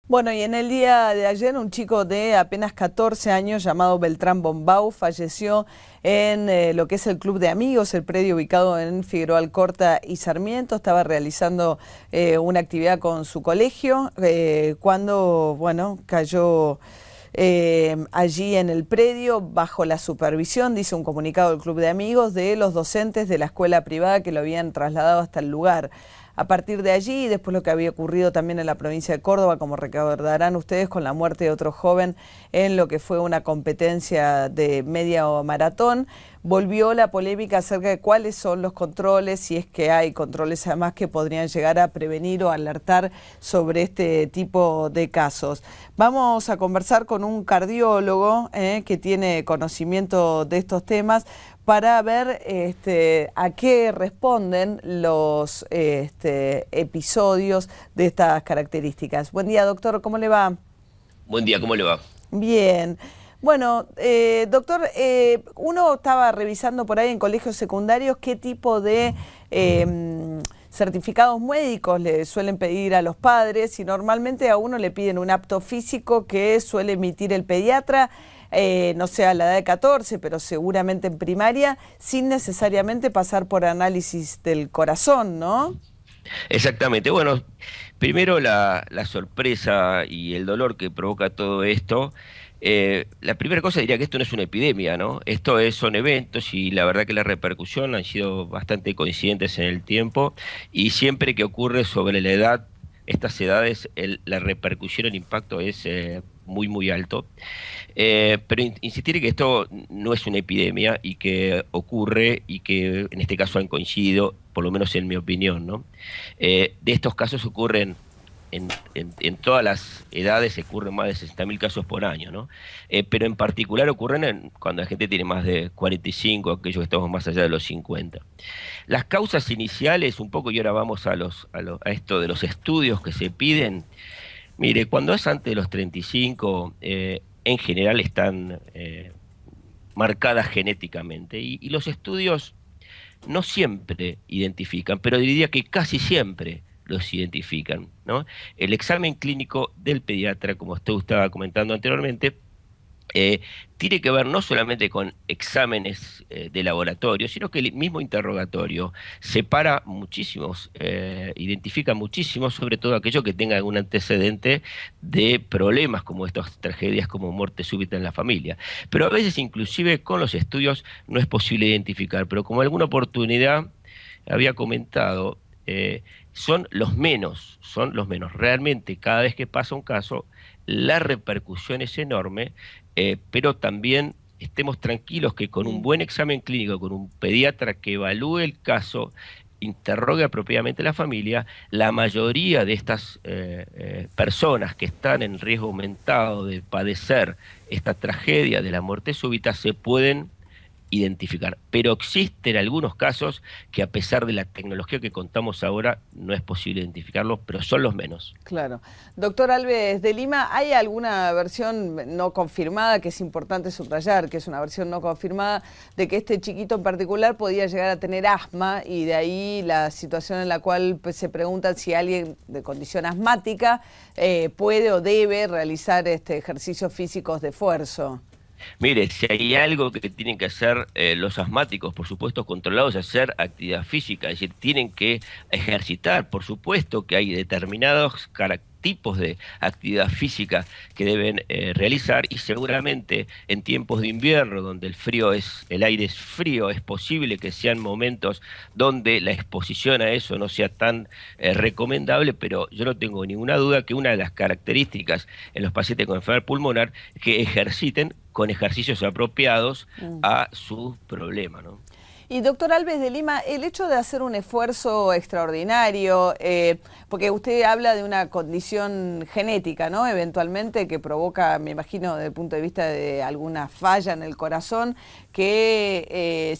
Bueno, y en el día de ayer un chico de apenas 14 años llamado Beltrán Bombau falleció en lo que es el Club de Amigos, el predio ubicado en Figueroa Alcorta y Sarmiento. Estaba realizando una actividad con su colegio cuando, bueno, cayó allí en el predio bajo la supervisión, dice un comunicado del Club de Amigos, de los docentes de la escuela privada que lo habían trasladado hasta el lugar. A partir de allí, después lo que había ocurrido también en la provincia de Córdoba, como recordarán ustedes, con la muerte de otro joven en lo que fue una competencia de media o maratón, volvió la polémica acerca de cuáles son los controles, si es que hay controles además que podrían llegar a prevenir o alertar sobre este tipo de casos. Vamos a conversar con un cardiólogo que tiene conocimiento de estos temas, para ver a qué responden los episodios de estas características. Buen día, doctor, ¿cómo le va? Buen día, ¿cómo le va? Bien. Bueno, doctor, uno estaba revisando por ahí en colegios secundarios qué tipo de certificados médicos le suelen pedir a los padres, y normalmente a uno le piden un apto físico que suele emitir el pediatra, no sé, a la edad de 14, pero seguramente en primaria, sin necesariamente pasar por análisis del corazón, ¿no? Exactamente. Bueno, primero la sorpresa y el dolor que provoca todo esto. La primera cosa diría que esto no es una epidemia, ¿no? Son eventos y la verdad que la repercusión han sido bastante coincidentes en el tiempo y siempre que ocurre sobre la edad, estas edades, la repercusión, el impacto es muy alto. Pero insistir que esto no es una epidemia y que ocurre y que en este caso han coincidido, por lo menos en mi opinión, ¿no? De estos casos ocurren en todas las edades, ocurren más de 60.000 casos por año, ¿no? Pero en particular ocurren cuando la gente tiene más de 45, aquellos que estamos más allá de los 50. Las causas iniciales, un poco, y ahora vamos a esto de los estudios que se piden. Mire, cuando es antes de los 35, en general están marcadas genéticamente y los estudios no siempre identifican, pero diría que casi siempre los identifican, ¿no? El examen clínico del pediatra, como usted estaba comentando anteriormente, eh, tiene que ver no solamente con exámenes de laboratorio, sino que el mismo interrogatorio separa muchísimos, identifica muchísimos, sobre todo aquellos que tengan algún antecedente de problemas como estas tragedias, como muerte súbita en la familia. Pero a veces inclusive con los estudios no es posible identificar, pero como alguna oportunidad había comentado, son los menos. Realmente, cada vez que pasa un caso, la repercusión es enorme, pero también estemos tranquilos que con un Mm. buen examen clínico, con un pediatra que evalúe el caso, interrogue apropiadamente a la familia, la mayoría de estas personas que están en riesgo aumentado de padecer esta tragedia de la muerte súbita se pueden identificar. Pero existen algunos casos que a pesar de la tecnología que contamos ahora no es posible identificarlos, pero son los menos. Claro. Doctor Alves de Lima, ¿hay alguna versión no confirmada, que es importante subrayar, que es una versión no confirmada, de que este chiquito en particular podía llegar a tener asma, y de ahí la situación en la cual pues, se preguntan si alguien de condición asmática puede o debe realizar ejercicios físicos de esfuerzo? Mire, si hay algo que tienen que hacer los asmáticos, por supuesto, controlados, es hacer actividad física, es decir, tienen que ejercitar, por supuesto que hay determinados tipos de actividad física que deben realizar y seguramente en tiempos de invierno, donde el aire es frío, es posible que sean momentos donde la exposición a eso no sea tan recomendable, pero yo no tengo ninguna duda que una de las características en los pacientes con enfermedad pulmonar es que ejerciten con ejercicios apropiados Mm. a su problema, ¿no? Y doctor Alves de Lima, el hecho de hacer un esfuerzo extraordinario, porque usted habla de una condición genética, ¿no? Eventualmente que provoca, me imagino, desde el punto de vista de alguna falla en el corazón, que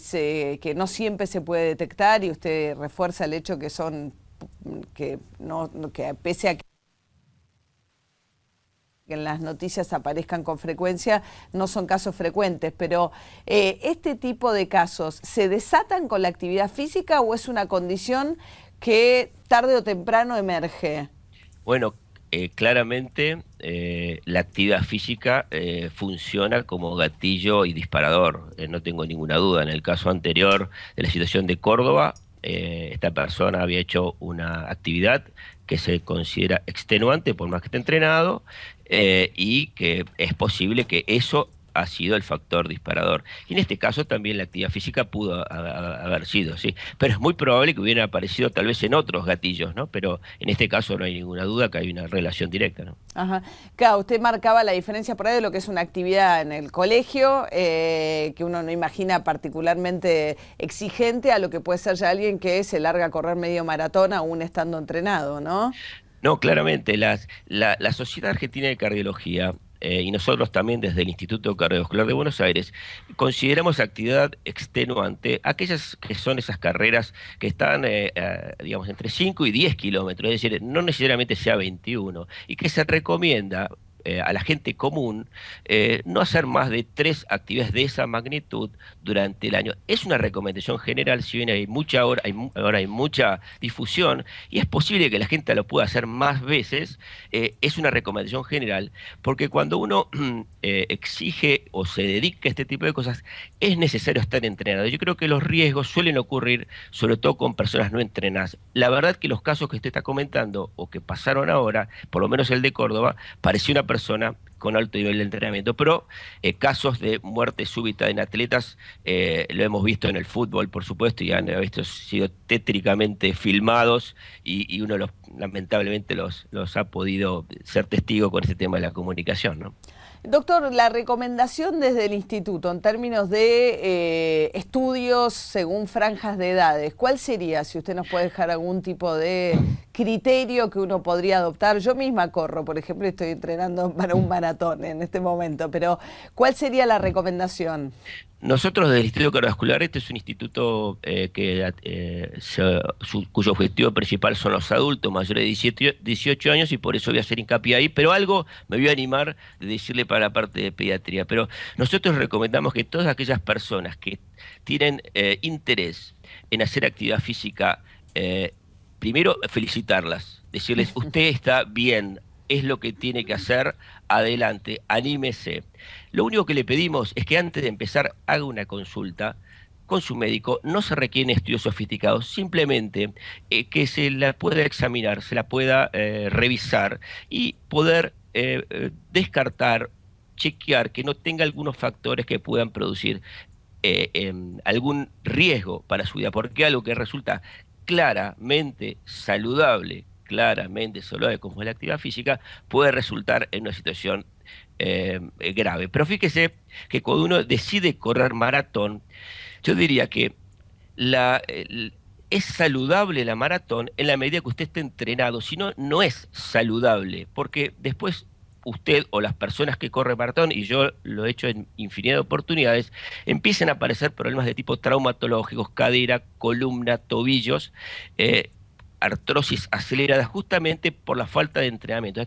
no siempre se puede detectar, y usted refuerza el hecho que no, que pese a que en las noticias aparezcan con frecuencia, no son casos frecuentes, pero ¿este tipo de casos se desatan con la actividad física o es una condición que tarde o temprano emerge? Bueno, claramente la actividad física funciona como gatillo y disparador, no tengo ninguna duda. En el caso anterior de la situación de Córdoba, esta persona había hecho una actividad que se considera extenuante por más que esté entrenado, y que es posible que eso ha sido el factor disparador. Y en este caso también la actividad física pudo haber sido, sí. Pero es muy probable que hubiera aparecido tal vez en otros gatillos, ¿no? Pero en este caso no hay ninguna duda que hay una relación directa, ¿no? Ajá. Claro, usted marcaba la diferencia por ahí de lo que es una actividad en el colegio, que uno no imagina particularmente exigente, a lo que puede ser ya alguien que se larga a correr medio maratón aún estando entrenado, ¿no? No, claramente, la Sociedad Argentina de Cardiología, y nosotros también desde el Instituto Cardiovascular de Buenos Aires, consideramos actividad extenuante aquellas que son esas carreras que están, digamos, entre 5 y 10 kilómetros, es decir, no necesariamente sea 21, y que se recomienda a la gente común no hacer más de 3 actividades de esa magnitud durante el año. Es una recomendación general, si bien hay mucha ahora hay mucha difusión y es posible que la gente lo pueda hacer más veces. Es una recomendación general porque cuando uno exige o se dedica a este tipo de cosas es necesario estar entrenado. Yo creo que los riesgos suelen ocurrir sobre todo con personas no entrenadas. La verdad que los casos que usted está comentando o que pasaron ahora, por lo menos el de Córdoba, pareció una persona con alto nivel de entrenamiento, pero casos de muerte súbita en atletas lo hemos visto en el fútbol, por supuesto, y han sido tétricamente filmados y uno lamentablemente los ha podido ser testigo con este tema de la comunicación, ¿no? Doctor, la recomendación desde el instituto en términos de estudios según franjas de edades, ¿cuál sería? Si usted nos puede dejar algún tipo de criterio que uno podría adoptar. Yo misma corro, por ejemplo, estoy entrenando para un maratón en este momento, pero ¿cuál sería la recomendación? Nosotros del Instituto Cardiovascular, este es un instituto cuyo objetivo principal son los adultos mayores de 18 años y por eso voy a hacer hincapié ahí, pero algo me voy a animar de decirle para la parte de pediatría. Pero nosotros recomendamos que todas aquellas personas que tienen interés en hacer actividad física, primero felicitarlas, decirles, usted está bien, es lo que tiene que hacer, adelante, anímese. Lo único que le pedimos es que antes de empezar haga una consulta con su médico, no se requieren estudios sofisticados, simplemente que se la pueda examinar, se la pueda revisar y poder descartar, chequear que no tenga algunos factores que puedan producir algún riesgo para su vida, porque algo que resulta claramente saludable como es la actividad física, puede resultar en una situación grave. Pero fíjese que cuando uno decide correr maratón, yo diría que es saludable la maratón en la medida que usted esté entrenado, si no, no es saludable, porque después usted o las personas que corren maratón, y yo lo he hecho en infinidad de oportunidades, empiezan a aparecer problemas de tipo traumatológicos, cadera, columna, tobillos, artrosis acelerada justamente por la falta de entrenamiento.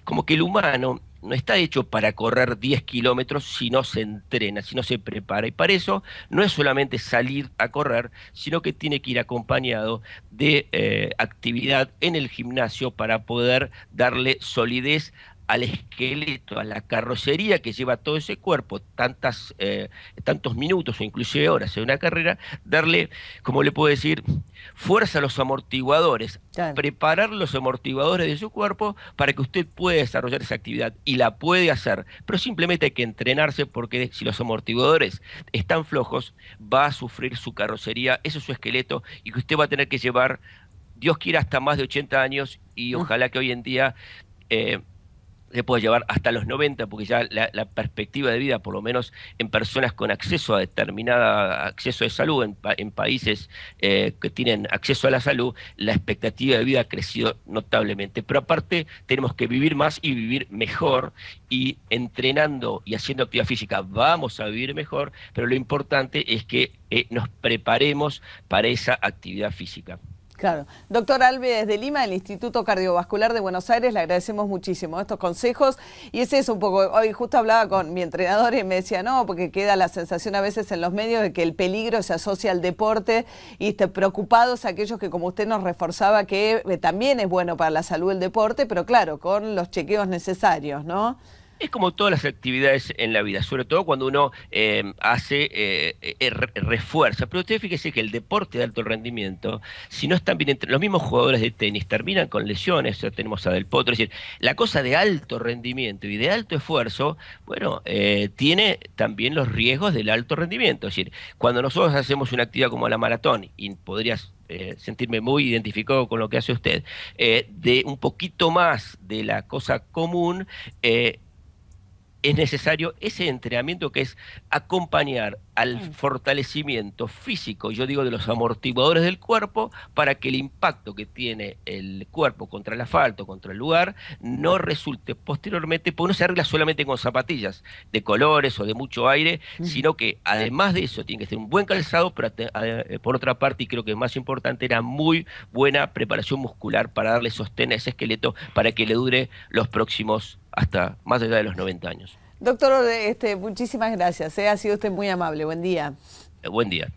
Como que el humano no está hecho para correr 10 kilómetros si no se entrena, si no se prepara. Y para eso no es solamente salir a correr, sino que tiene que ir acompañado de actividad en el gimnasio para poder darle solidez al esqueleto, a la carrocería que lleva todo ese cuerpo, tantos minutos o inclusive horas en una carrera, darle, como le puedo decir, fuerza a los amortiguadores, Claro. preparar los amortiguadores de su cuerpo para que usted pueda desarrollar esa actividad y la puede hacer, pero simplemente hay que entrenarse porque si los amortiguadores están flojos, va a sufrir su carrocería, eso es su esqueleto y que usted va a tener que llevar, Dios quiera, hasta más de 80 años y ojalá que hoy en día se puede llevar hasta los 90, porque ya la perspectiva de vida, por lo menos en personas con acceso a acceso de salud, en países que tienen acceso a la salud, la expectativa de vida ha crecido notablemente. Pero aparte tenemos que vivir más y vivir mejor, y entrenando y haciendo actividad física vamos a vivir mejor, pero lo importante es que nos preparemos para esa actividad física. Claro. Doctor Alves de Lima, del Instituto Cardiovascular de Buenos Aires, le agradecemos muchísimo estos consejos. Y ese es un poco, hoy justo hablaba con mi entrenador y me decía, no, porque queda la sensación a veces en los medios de que el peligro se asocia al deporte y preocupados aquellos que, como usted nos reforzaba, que también es bueno para la salud el deporte, pero claro, con los chequeos necesarios, ¿no? Es como todas las actividades en la vida, sobre todo cuando uno refuerza. Pero usted fíjese que el deporte de alto rendimiento, si no están bien los mismos jugadores de tenis terminan con lesiones, ya tenemos a Del Potro, es decir, la cosa de alto rendimiento y de alto esfuerzo, bueno, tiene también los riesgos del alto rendimiento. Es decir, cuando nosotros hacemos una actividad como la maratón, y podrías sentirme muy identificado con lo que hace usted, de un poquito más de la cosa común, es necesario ese entrenamiento que es acompañar al fortalecimiento físico, yo digo de los amortiguadores del cuerpo, para que el impacto que tiene el cuerpo contra el asfalto, contra el lugar, no resulte posteriormente, porque no se arregla solamente con zapatillas de colores o de mucho aire, sino que además de eso tiene que ser un buen calzado, pero por otra parte, y creo que más importante, era muy buena preparación muscular para darle sostén a ese esqueleto para que le dure los próximos hasta más allá de los 90 años. Doctor, muchísimas gracias. Ha sido usted muy amable. Buen día. Buen día.